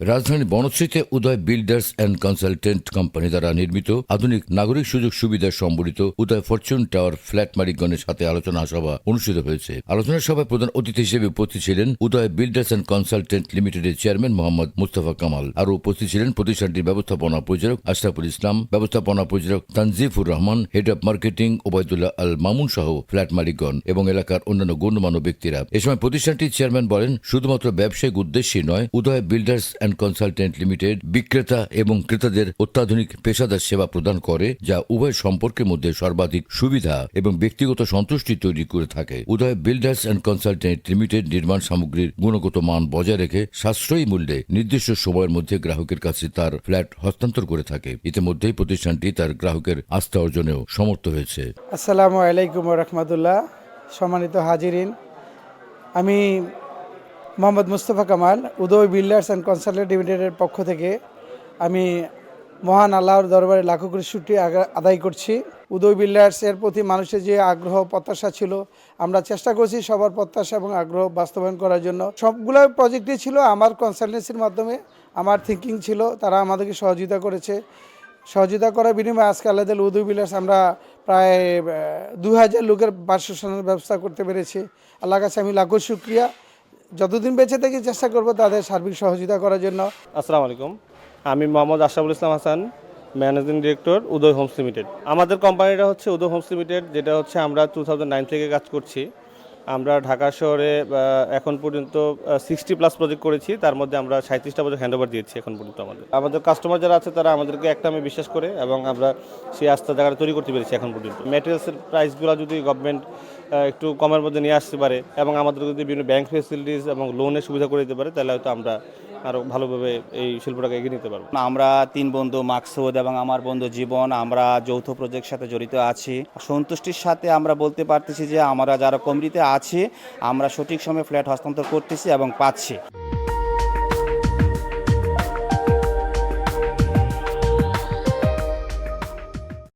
রাজধানীর বনশ্রীতে উদয় builders and consultant company দ্বারা নির্মিত আধুনিক নাগরিক সুযোগ সুবিধা সম্বলিত উদয় ফরচুন টাওয়ার ফ্ল্যাট মালিকগণের সাথে আলোচনা সভা অনুষ্ঠিত হয়েছে। আলোচনা সভায় প্রধান অতিথি হিসেবে উপস্থিত ছিলেন উদয় বিল্ডার্স অ্যান্ড কনসালটেন্ট লিমিটেডের চেয়ারম্যান মোহাম্মদ মুস্তফা কামাল। আরও উপস্থিত ছিলেন প্রতিষ্ঠানটির ব্যবস্থাপনা পরিচালক আশরাফুল ইসলাম, ব্যবস্থাপনা পরিচালক Tanjifur Rahman, head of marketing Obaidullah Al Mamun সহ ফ্ল্যাট মালিকগণ এবং এলাকার অন্যান্য গণ্যমান্য ব্যক্তিরা। এ সময় প্রতিষ্ঠানটির চেয়ারম্যান বলেন, শুধুমাত্র ব্যবসায়িক উদ্দেশ্যে নয়, উদয় বিল্ডার্স অ্যান্ড কনসালটেন্ট লিমিটেড বিক্রেতা এবং ক্রেতাদের অত্যাধুনিক পেশাদার সেবা প্রদান করে, যা উভয় সম্পর্কের মধ্যে সর্বাধিক সুবিধা এবং ব্যক্তিগত সন্তুষ্টি তৈরি করে থাকে। উদয় বিল্ডার্স অ্যান্ড কনসালটেন্ট লিমিটেড নির্মাণ সামগ্রীর গুণগত মান বজায় রেখে সাশ্রয়ী মূল্যে নির্দিষ্ট সময়ের মধ্যে গ্রাহকের কাছে তার ফ্ল্যাট হস্তান্তর করে থাকে। ইতিমধ্যেই প্রতিষ্ঠানটি তার গ্রাহকের আস্থা অর্জনেও সমর্থ হয়েছে। আসসালামু আলাইকুম ওয়া রাহমাতুল্লাহ। সম্মানিত হাজিরিন, আমি মোহাম্মদ মুস্তফা কামাল, উদয় বিল্ডার্স অ্যান্ড কনসালটেন্ট লিমিটেডের পক্ষ থেকে আমি মহান আল্লাহর দরবারে লাখো কোটি শুকরিয়া আদায় করছি। উদয় বিল্ডার্সের প্রতি মানুষের যে আগ্রহ প্রত্যাশা ছিল, আমরা চেষ্টা করছি সবার প্রত্যাশা এবং আগ্রহ বাস্তবায়ন করার জন্য। সবগুলো প্রজেক্টই ছিল আমার কনসালটেন্সির মাধ্যমে, আমার থিঙ্কিং ছিল, তারা আমাদেরকে সহযোগিতা করেছে। সহযোগিতা করার বিনিময়ে আজকে আল্লাহ তাআলা উদয় বিল্ডার্স আমরা প্রায় 2000 লোকের বাসস্থানের ব্যবস্থা করতে পেরেছি। আল্লাহর কাছে আমি লাখো শুকরিয়া। যতদিন বেঁচে থাকি চেষ্টা করব তাদের সার্বিক সহযোগিতা করার জন্য। আসসালামু আলাইকুম, আমি মোহাম্মদ আশরাফুল ইসলাম হাসান, ম্যানেজিং ডিরেক্টর উদয় হোমস লিমিটেড। আমাদের কোম্পানিটা হচ্ছে উদয় হোমস লিমিটেড, যেটা হচ্ছে আমরা 2009 থেকে কাজ করছি। আমরা ঢাকা শহরে এখন পর্যন্ত 60+ প্রজেক্ট করেছি, তার মধ্যে আমরা 37টা প্রজেক্ট হ্যান্ডওভার দিয়েছি এখন পর্যন্ত। আমাদের কাস্টমার যারা আছে তারা আমাদেরকে একটা আমি বিশ্বাস করে এবং আমরা সেই আস্থা জায়গাটা তৈরি করতে পেরেছি এখন পর্যন্ত। ম্যাটেরিয়ালসের প্রাইসগুলো যদি গভর্নমেন্ট একটু কমের মধ্যে নিয়ে আসতে পারে এবং আমাদের যদি বিভিন্ন ব্যাংক ফেসিলিটিস এবং লোনের সুবিধা করে দিতে পারে, তাহলে হয়তো আমরা আরও ভালোভাবে এই শিল্পটাকে এগিয়ে নিতে পারবো। আমরা 3 বন্ধু মাকসুদ এবং আমার বন্ধু জীবন, আমরা যৌথ প্রজেক্টের সাথে জড়িত আছি। সন্তুষ্টির সাথে আমরা বলতে পারতেছি যে আমরা যারা কমিটিতে আছি আমরা সঠিক সময়ে ফ্ল্যাট হস্তান্তর করতেছি এবং পাচ্ছি।